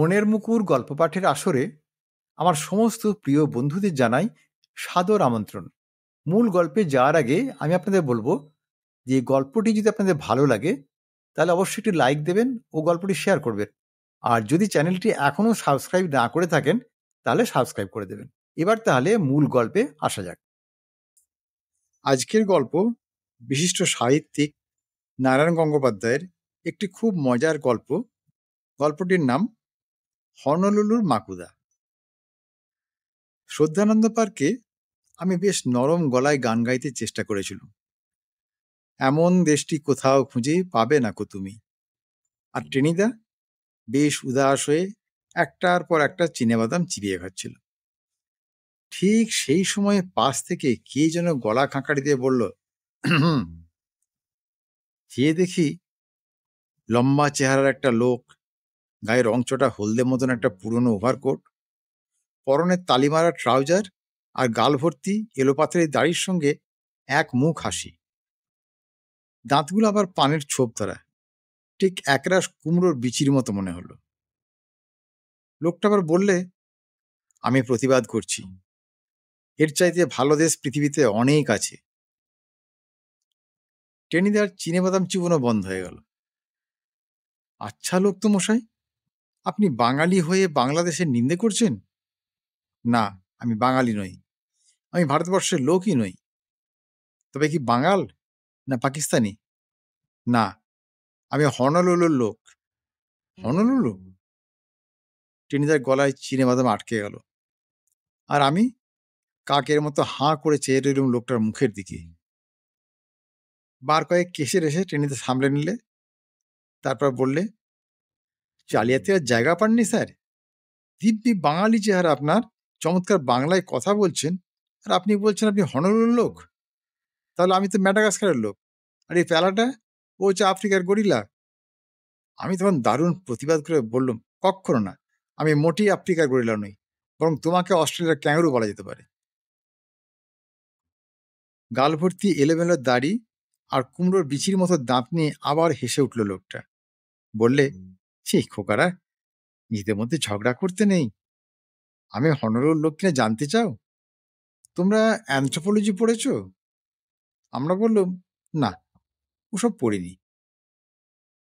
মনের মুকুর গল্প পাঠের আসরে আমার সমস্ত প্রিয় বন্ধুদের জানাই সাদর আমন্ত্রণ। মূল গল্পে যাওয়ার আগে আমি আপনাদের বলবো যে এই গল্পটি যদি আপনাদের ভালো লাগে তাহলে অবশ্যই একটি লাইক দেবেন ও গল্পটি শেয়ার করবেন। আর যদি চ্যানেলটি এখনো সাবস্ক্রাইব না করে থাকেন তাহলে সাবস্ক্রাইব করে দেবেন। এবার তাহলে মূল গল্পে আসা যাক। আজকের গল্প বিশিষ্ট সাহিত্যিক নারায়ণ গঙ্গোপাধ্যায়ের একটি খুব মজার গল্প। গল্পটির নাম হনলুলুর মাকুদা। শ্রদ্ধানন্দ পার্কে আমি বেশ নরম গলায় গান গাইতে চেষ্টা করেছিলাম। এমন দেশটি কোথাও খুঁজে পাবে না কো তুমি। আর টেনিদা বেশ উদাস হয়ে একটার পর একটা চিনেবাদাম চিবিয়ে খাচ্ছিল। ঠিক সেই সময়ে পাশ থেকে কে যেন গলা খাঁকারি দিয়ে বলল, চেয়ে দেখি লম্বা চেহারার একটা লোক, গায়ে রংচটা হলদে মতন একটা পুরনো ওভারকোট, পরনের তালিমারা ট্রাউজার আর গাল ভর্তি এলোপাথারি দাড়ির সঙ্গে এক মুখ হাসি, দাঁতগুলো আবার পানের ছোপ ধরা, ঠিক একরাশ কুমড়োর বিচির মতো মনে হলো। লোকটা আবার বললে, আমি প্রতিবাদ করছি, এর চাইতে ভালো দেশ পৃথিবীতে অনেক আছে। টেনিদার চিনেবাদাম চিবানো বন্ধ হয়ে গেল। আচ্ছা লোক তো মশাই, আপনি বাঙালি হয়ে বাংলাদেশের নিন্দে করছেন? না, আমি বাঙালি নই, আমি ভারতবর্ষের লোকই নই। তবে কি বাঙাল না পাকিস্তানি? না, আমি হনলুলুর লোক। হনলুলু? টেনিদার গলায় চিনেবাদাম আটকে গেল। আর আমি কাকের মতো হাঁ করে চেয়ে রইলুম লোকটার মুখের দিকে। বার কয়েক কেসের এসে টেনিদা সামলে নিলে, তারপর বললে, জালিয়াতি আর জায়গা পাননি স্যার। দিব্যি বাঙালি চেহারা আপনার, চমৎকার বাংলায় কথা বলছেন, আর আপনি বলছেন আপনি হনলুলুর লোক। তাহলে আমি তো ম্যাডাগাস্কারের লোক, আর এই প্যালাটা ও হচ্ছে আফ্রিকার গরিলা। আমি তখন দারুণ প্রতিবাদ করে বললুম, কক্ষনো না, আমি মোটেই আফ্রিকার গরিলা নই, বরং তোমাকে অস্ট্রেলিয়ার ক্যাঙ্গারু বলা যেতে পারে। গাল ভর্তি এলোমেলো দাড়ি আর কুমড়োর বিচির মতো দাঁত নিয়ে আবার হেসে উঠল লোকটা। বললে, ছি খোকারা, নিজেদের মধ্যে ঝগড়া করতে নেই। আমি হনলুলুর লোক কিনা জানতে চাও? তোমরা অ্যানথ্রোপোলজি পড়েছ? আমরা বললুম, না, ওসব পড়িনি।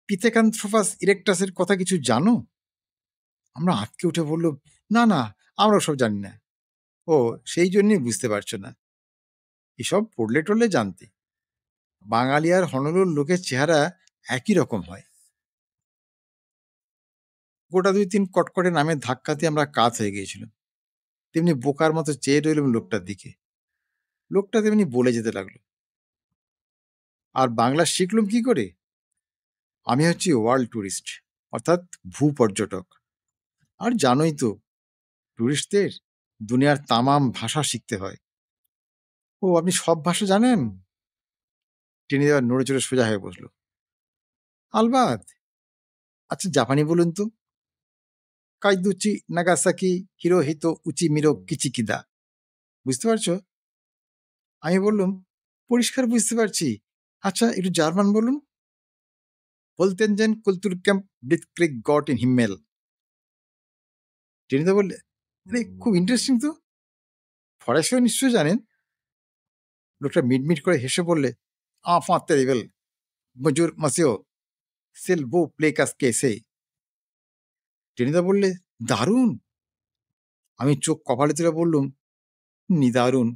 পিথেকান্থ্রোপাস ইরেকটাসের কথা কিছু জানো? আমরা আঁতকে উঠে বললুম, না না, আমরা ওসব জানি না। ও, সেই জন্যই বুঝতে পারছো না, এসব পড়লে টড়লে জানতে। বাঙালি আর হনলুলুর লোকের চেহারা একই রকম হয়। গোটা ২-৩ কটকটে নামের ধাক্কাতে আমরা কাত হয়ে গিয়েছিলাম। তেমনি বোকার মতো চেয়ে রইলাম লোকটার দিকে। লোকটা তেমনি বলে যেতে লাগলো, আর বাংলা শিখলুম কি করে? আমি হচ্ছি ওয়ার্ল্ড ট্যুরিস্ট, অর্থাৎ ভূপর্যটক। আর জানোই তো, ট্যুরিস্টদের দুনিয়ার তামাম ভাষা শিখতে হয়। ও, আপনি সব ভাষা জানেন? টেনিদা নড়ে চড়ে সোজা হয়ে বসলো। আলবাত। আচ্ছা, জাপানি বলুন তো। কাইদুচি নাগাসাকি হিরোহিতো উচি মিরো কিচিকিদা। বুঝতে পারছো? আমি বললুম, পরিষ্কার বুঝতে পারছি। আচ্ছা, একটু জার্মান বলুন। বলতেন যেন কুলতুর ক্যাম্প ব্লিৎক্রিগ গট ইন হিম্মেল। টেনিদা বললে, আরে খুব ইন্টারেস্টিং তো, ফরাসিও নিশ্চয়ই জানেন। লোকটা মিটমিট করে হেসে বললে, আফাঁ তেরিবেল মজুর মাসিও সেল বো প্লে কাস কেসে। টেনিদা বললে, দারুণ। আমি চোখ কপালে তুলে বললুম, নিদারুণ।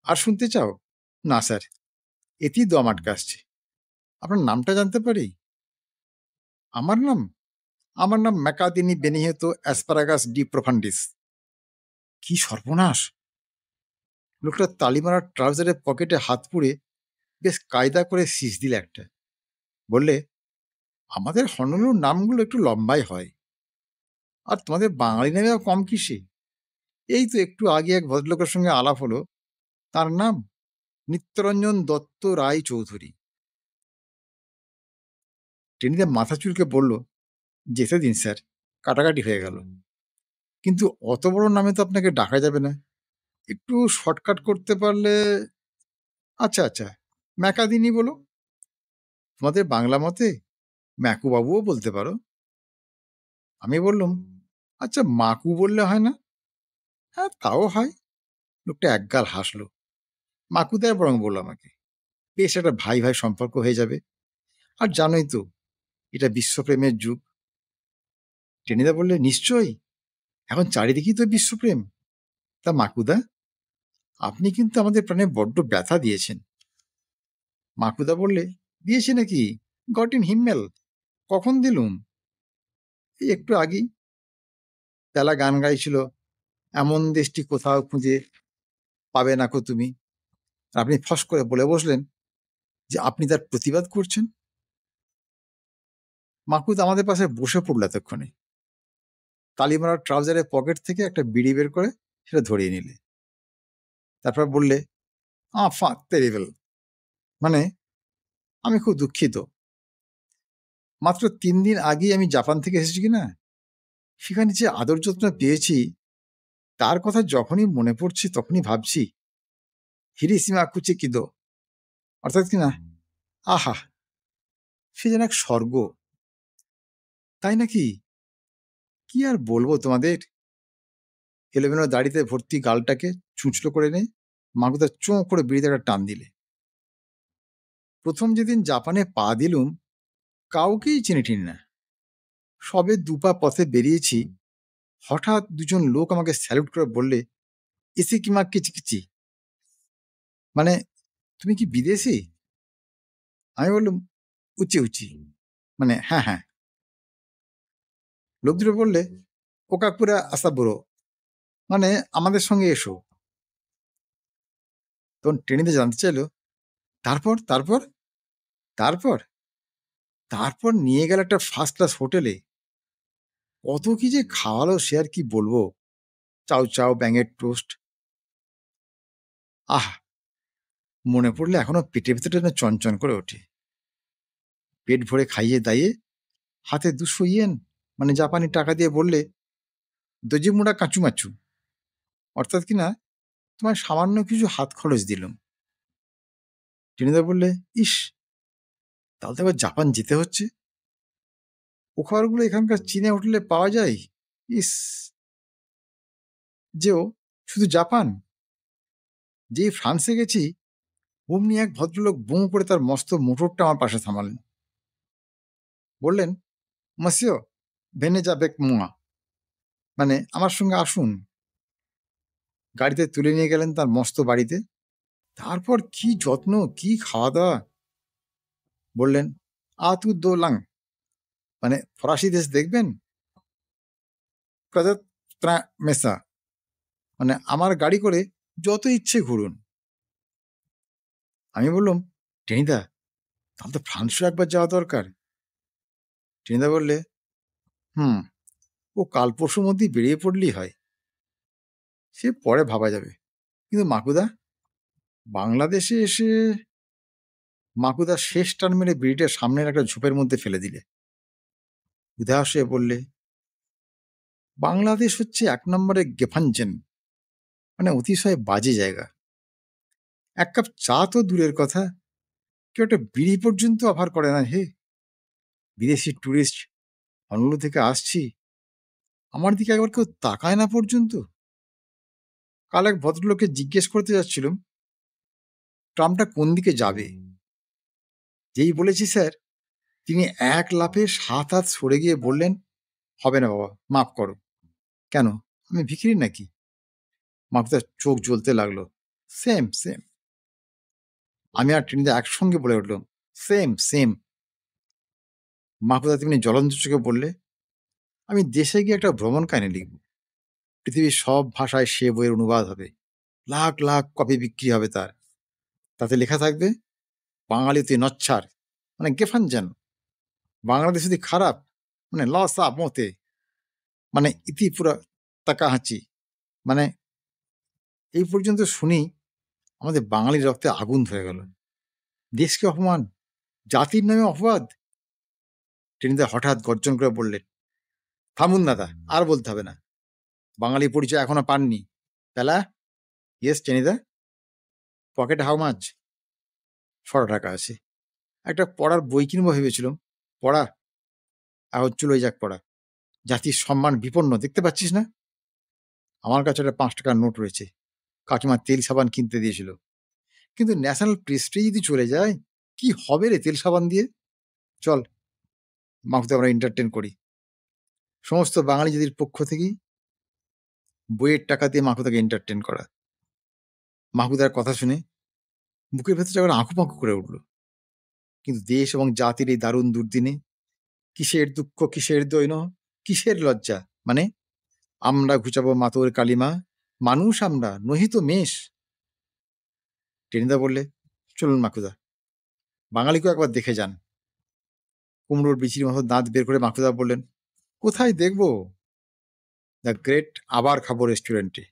আর শুনতে চাও? না স্যার, এতেই দম আটকে আসছে। আপনার নামটা জানতে পারি? আমার নাম? আমার নাম ম্যাকাদিনি বেনিহেতো অ্যাসপারাগাস ডি প্রফান্ডিস। কি সর্বনাশ! লোকটা তালিমারা ট্রাউজারের পকেটে হাত পুড়ে বেশ কায়দা করে শীষ দিল একটা। বললে, আমাদের হনলুর নামগুলো একটু লম্বাই হয়, আর তোমাদের বাঙালি নামে কম কিসে? এই তো একটু আগে এক ভদ্রলোকের সঙ্গে আলাপ হলো, তার নাম নিত্যরঞ্জন দত্ত রায় চৌধুরী। টেনিদা মাথা চুলকে বলল, যেতে দিন স্যার, কাটাকাটি হয়ে গেল। কিন্তু অত বড় নামে তো আপনাকে ডাকা যাবে না, একটু শর্টকাট করতে পারলে। আচ্ছা আচ্ছা, ম্যাকাদিনী বলো। তোমাদের বাংলা মতে ম্যাকু বাবুও বলতে পারো। আমি বললুম, "আচ্ছা মাকু বললে হয় না?" "হ্যাঁ, তাও হয়।" লোকটা একগাল হাসল। "মাকুদাই বরং বলল আমাকে। বেশ একটা ভাই, ভাই সম্পর্ক হয়ে যাবে। আর জানোই তো, এটা বিশ্বপ্রেমের যুগ।" টেনিদা বললে, "নিশ্চয়ই। এখন চারিদিকেই তো বিশ্বপ্রেম। তা মাকুদা, আপনি কিন্তু আমাদের প্রাণে বড্ড ব্যথা দিয়েছেন।" মাকুদা বললে, "দিয়েছি নাকি? গট ইন হিম্মেল! কখন দিলুম?" "এই একটু আগেই।" তেলা গান গাইছিল, "এমন দেশটি কোথাও খুঁজে পাবে নাকো তুমি।" আর আপনি ফস করে বলে বসলেন যে আপনি তার প্রতিবাদ করছেন। মাকুদ আমাদের পাশে বসে পড়ল এতক্ষণে। তালিমারার ট্রাউজারের পকেট থেকে একটা বিড়ি বের করে সেটা ধরিয়ে নিলে। তারপর বললে, "আফাঁ তেরিবল!" মানে, "আমি খুব দুঃখিত। মাত্র ৩ দিন আগেই আমি জাপান থেকে এসেছি কিনা, সেখানে যে আদর যত্ন পেয়েছি, তার কথা যখনই মনে পড়ছে তখনই ভাবছি, হিরিসিমা কুচিকিদো, অর্থাৎ কিনা, আহা! সে যেন এক স্বর্গ। তাই নাকি? কি আর বলবো তোমাদের?" এলোমেলো দাড়িতে ভর্তি গালটাকে ছুঁচলো করে নিয়ে মাগুদা চোঁ করে বিড়িতে একটা টান দিলে। "প্রথম যেদিন জাপানে পা দিলুম, কাউকেই চিনি না। সবে ২ পা পথে বেরিয়েছি, হঠাৎ ২ জন লোক আমাকে স্যালুট করে বললে, 'ইসিকিমা কিচিকিচি!' মানে, তুমি কি বিদেশী?" আমি বললুম, "উচি, উচি।" মানে, হ্যাঁ, হ্যাঁ। লোক দুটো বললে, "ওকাকুরা আসাবুরো।" মানে, আমাদের সঙ্গে এসো। তখন টেনিদা জানতে চাইল, "তারপর, তারপর?" "তারপর? তারপর নিয়ে গেল একটা ফার্স্ট ক্লাস হোটেলে। কত কি যে খাওয়ালো সে আর কি বলবো। চাউ চাউ, ব্যাঙের টোস্ট। আহা! মনে পড়লে এখনো পেটের ভেতরটা যেন চনচন করে ওঠে। পেট ভরে খাইয়ে দাইয়ে হাতে ২০০ ইয়েন মানে জাপানি টাকা দিয়ে বললে, 'দোজিমুরা কাঁচুমাচু।' অর্থাৎ কিনা, তোমায় সামান্য কিছু হাত খরচ দিলুম। টেনিদা বললে, "ইস! তাহলে তো এবার জাপান যেতে হচ্ছে। ও খাবারগুলো এখানকার চীনা হোটেলে পাওয়া যায়? ইস! যেও শুধু জাপান? যেই ফ্রান্সে গেছি, অমনি এক ভদ্রলোক বোঁ করে তার মস্ত মোটরটা আমার পাশে থামালেন। বললেন, 'মসিও, ভেনেজ আবেক মোয়া।' মানে, আমার সঙ্গে আসুন। গাড়িতে তুলে নিয়ে গেলেন তার মস্ত বাড়িতে। তারপর কি যত্ন, কি খাওয়া-দাওয়া! বললেন, 'আ তু দো লাং।' মানে, ফরাসি দেশ দেখবেন? 'প্রদত্ত ত্রা মেসা।' মানে, আমার গাড়ি করে যত ইচ্ছে ঘুরুন। আমি বললুম, "টেনিদা, তাহলে তো ফ্রান্সও একবার যাওয়া দরকার।" টেনিদা বললে, "হুম, ও কাল পরশুর মধ্যেই বেরিয়ে পড়লেই হয়। সে পরে ভাবা যাবে। কিন্তু মাকুদা, বাংলাদেশে এসে..." মাকুদা শেষ টান মেরে বিড়িটা সামনের একটা ঝোপের মধ্যে ফেলে দিলে। উধাস হয়ে বললে, "বাংলাদেশ হচ্ছে ১ নম্বরে গেফাঞ্জেন, মানে অতিশয় বাজে জায়গা। ১ কাপ চা তো দূরের কথা, কেউ একটা বিড়ি পর্যন্ত অফার করে না হে! বিদেশি টুরিস্ট, হনলু থেকে আসছি, আমার দিকে একবার কেউ তাকায় না পর্যন্ত। কাল এক ভদ্রলোককে জিজ্ঞেস করতে যাচ্ছিলুম, ট্রামটা কোন দিকে যাবে? যেই বলেছি স্যার, তিনি এক লাফে ৭ হাত সরে গিয়ে বললেন, 'হবে না বাবা, মাফ করো।' কেন? আমি ভিখিরি নাকি? মাকতার চোখ জ্বলতে লাগলো। Same, same. আমি আর টেনিদা একসঙ্গে বলে উঠলাম, সেম, সেম। মাকতা তেমনি জ্বলন্ত চোখে বললে, আমি দেশে গিয়ে একটা ভ্রমণ কাহিনী লিখব। পৃথিবীর সব ভাষায় সে বইয়ের অনুবাদ হবে। লাখ লাখ কপি বিক্রি হবে তার। তাতে লেখা থাকবে, বাঙালিতে নচ্ছার, মানে গেফাঞ্জান। বাংলাদেশ যদি খারাপ, মানে লসা মোতে, মানে ইতিপুরা তাকাহাচি। মানে, এই পর্যন্ত শুনেই আমাদের বাঙালির রক্তে আগুন ধরে গেল। দেশকে অপমান, জাতির নামে অপবাদ। টেনিদা হঠাৎ গর্জন করে বললেন, থামুন দাদা, আর বলতে হবে না। বাঙালি পরিচয় এখনো পাননি। পেলা? ইয়েস টেনিদা। পকেটে হাউ মাচ? ৳১০০ আছে। একটা পড়ার বই কিনবো ভেবেছিলুম। পড়া? এখন চুলোয় যাক পড়া। জাতির সম্মান বিপন্ন, দেখতে পাচ্ছিস না? আমার কাছে একটা ৫ টাকার নোট রয়েছে, কাকিমা তেল সাবান কিনতে দিয়েছিল। কিন্তু ন্যাশনাল প্রেস্টিজ যদি চলে যায়, কি হবে রে তেল সাবান দিয়ে? চল মাকুতে আমরা এন্টারটেন করি। সমস্ত বাঙালি জাতির পক্ষ থেকেই বইয়ের টাকা দিয়ে মাকুতাকে এন্টারটেন করা। মাকুদার কথা শুনে বুকের ভেতরটা একবার আঁকুপাঁকু করে উঠল। কিন্তু দেশ এবং জাতির এই দারুণ দুর্দিনে কিসের দুঃখ, কিসের দৈন্য, কিসের লজ্জা? মানে আমরা ঘুচাবো মাতোর কালিমা, মানুষ আমরা, নহি তো মেষ। টেনিদা বললে, চলুন মাকুদা, বাঙালিকেও একবার দেখে যান। কুমড়োর বিচির মতো দাঁত বের করে মাকুদা বললেন, কোথায় দেখবো? দ্য গ্রেট আবার খাবো রেস্টুরেন্টে।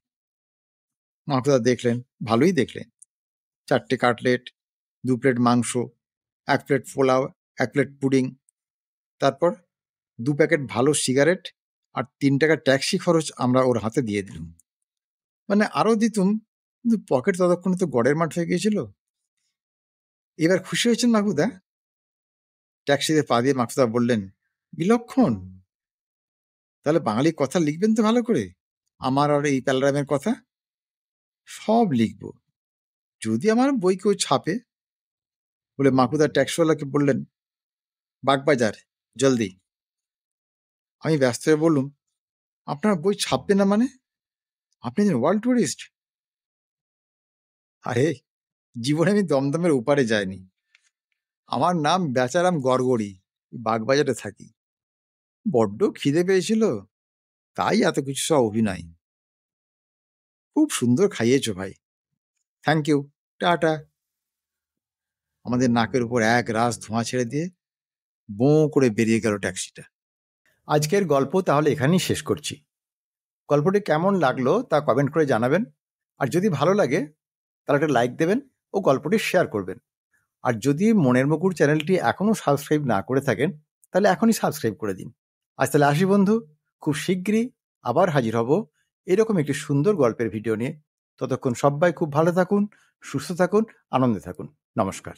মাকুদা দেখলেন, ভালোই দেখলেন। 4টে কাটলেট, 2 প্লেট মাংস, 1 প্লেট পোলাও, 1 প্লেট পুডিং, তারপর 2 প্যাকেট ভালো সিগারেট আর 3 টাকা ট্যাক্সি খরচ আমরা ওর হাতে দিয়ে দিলুম। মানে আরো দিতুম, কিন্তু পকেট ততক্ষণে তো গড়ের মাঠ হয়ে গিয়েছিল। এবার খুশি হয়েছেন মাকুদা? ট্যাক্সিতে পা দিয়ে মাকুদা বললেন, বিলক্ষণ। তাহলে বাঙালি কথা লিখবেন তো ভালো করে, আমার আর এই প্যালারামের কথা? সব লিখব, যদি আমার বই কেউ ছাপে। বলে মাকুদা ট্যাক্সিওয়ালাকে বললেন, বাগবাজার, জলদি। আমি ব্যস্ত হয়ে বললুম, আপনার বই ছাপবে না মানে? আপনি ওয়ার্ল্ড টুরিস্ট? আরে, জীবনে আমি দমদমের ওপারে যাইনি। আমার নাম বেচারাম গড়গড়ি, বাগবাজারে থাকি। বড্ড খিদে পেয়েছিল, তাই এত কিছু সব অভিনয়। খুব সুন্দর খাইয়েছো ভাই, থ্যাংক ইউ, টাটা। আমাদের নাকের উপর এক রাস ধোঁয়া ছেড়ে দিয়ে বোঁ করে বেরিয়ে গেল ট্যাক্সিটা। আজকের গল্প তাহলে এখানেই শেষ করছি। গল্পটি কেমন লাগলো তা কমেন্ট করে জানাবেন, আর যদি ভালো লাগে তাহলে একটা লাইক দেবেন ও গল্পটি শেয়ার করবেন। আর যদি মনের মুকুর চ্যানেলটি এখনও সাবস্ক্রাইব না করে থাকেন তাহলে এখনই সাবস্ক্রাইব করে দিন। আজ তাহলে আসি বন্ধু, খুব শীঘ্রই আবার হাজির হব এরকম একটি সুন্দর গল্পের ভিডিও নিয়ে। ততক্ষণ সবাই খুব ভালো থাকুন, সুস্থ থাকুন, আনন্দে থাকুন। নমস্কার।